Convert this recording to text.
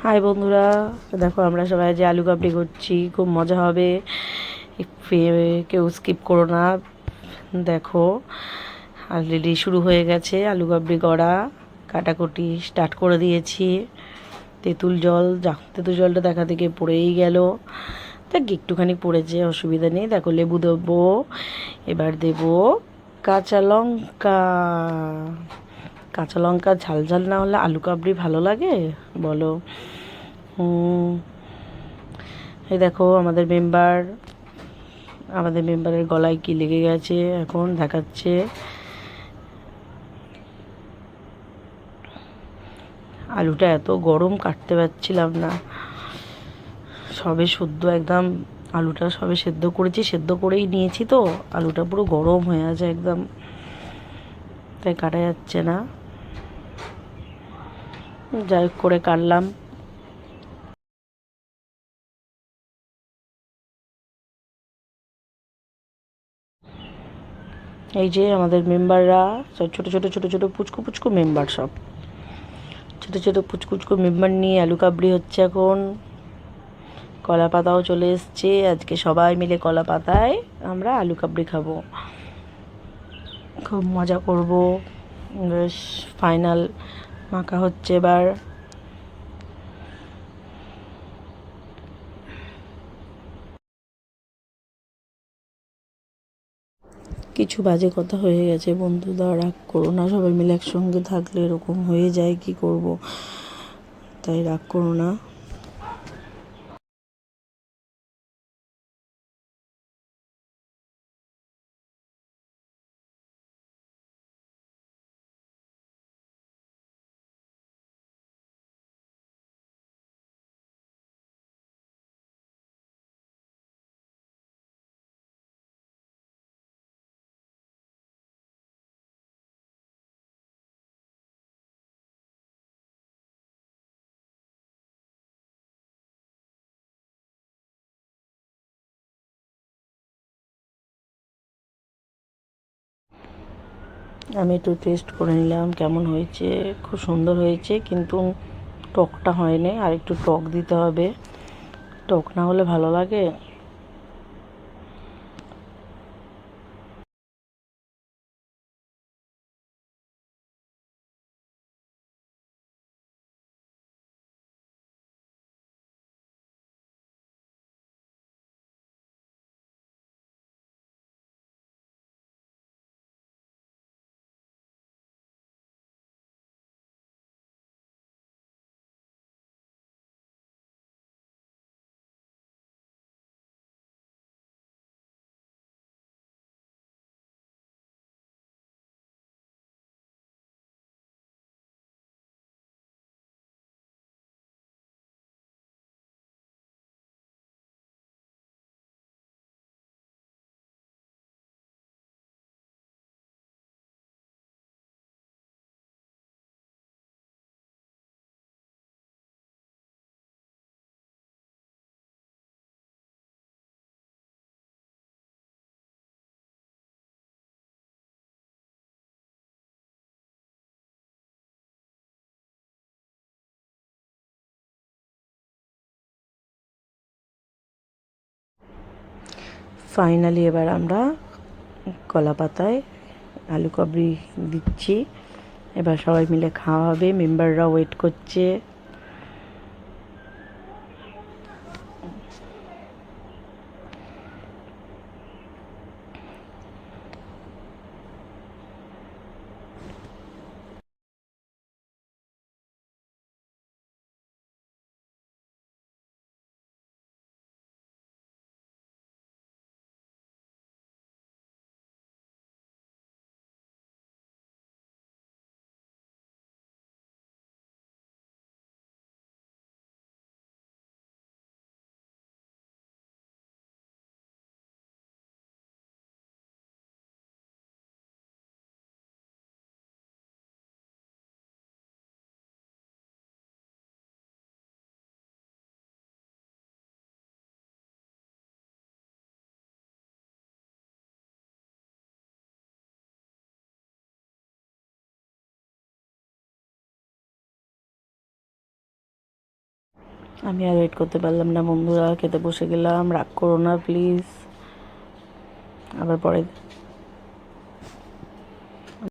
High বন্ধুরা, দেখো আমরা সবাই যে আলু কাবলি করছি, খুব মজা হবে। কেউ স্কিপ করো না। দেখো অলরেডি শুরু হয়ে গেছে আলু কাবলি করা, কাটাকুটি স্টার্ট করে দিয়েছি। তেঁতুল জলটা দেখা থেকে পড়েই গেল, দেখ একটুখানি পড়েছে, অসুবিধা নেই। দেখো লেবু দেবো, এবার দেবো কাঁচা লঙ্কা। কাঁচা লঙ্কা ঝাল ঝাল না হলে আলু কাবলি ভালো লাগে বলো? এই দেখো আমাদের মেম্বারের গলায় কি লেগে গেছে, এখন দেখাচ্ছে। আলুটা এত গরম, কাটতে পারছিলাম না। সবে শুদ্ধ একদম আলুটা সবে সেদ্ধ করেছি, সেদ্ধ করেই নিয়েছি তো আলুটা পুরো গরম হয়ে আছে একদম, তাই কাটা যাচ্ছে না। যাই হোক করে কাটলাম। এই যে আমাদের মেম্বাররা সব ছোটো ছোটো ছোটো ছোটো পুচকু পুচকু মেম্বার, সব ছোটো ছোটো পুচকু মেম্বার নিয়ে আলু কাবলি হচ্ছে এখন। কলা পাতাও চলে এসছে, আজকে সবাই মিলে কলা পাতায় আমরা আলু কাবলি খাবো, খুব মজা করব। বেশ ফাইনাল মাখা হচ্ছে এবার। কিছু বাজে কথা হয়ে গেছে বন্ধুরা, রাগ করো না, সবাই মিলে একসঙ্গে থাকলে এরকম হয়ে যায়, কি করব, তাই রাগ করো না। আমি একটু টেস্ট করে নিলাম কেমন হয়েছে, খুব সুন্দর হয়েছে, কিন্তু টকটা হয়নি, আর একটু টক দিতে হবে, টক না হলে ভালো লাগে। ফাইনালি এবার আমরা কলা পাতায় আলু কাবলি দিচ্ছি, এবার সবাই মিলে খাওয়া হবে, মেম্বাররা ওয়েট করছে। আমি আর ওয়েট করতে পারলাম না বন্ধুরা, খেতে বসে গেলাম, রাগ করো না প্লিজ, আবার পরে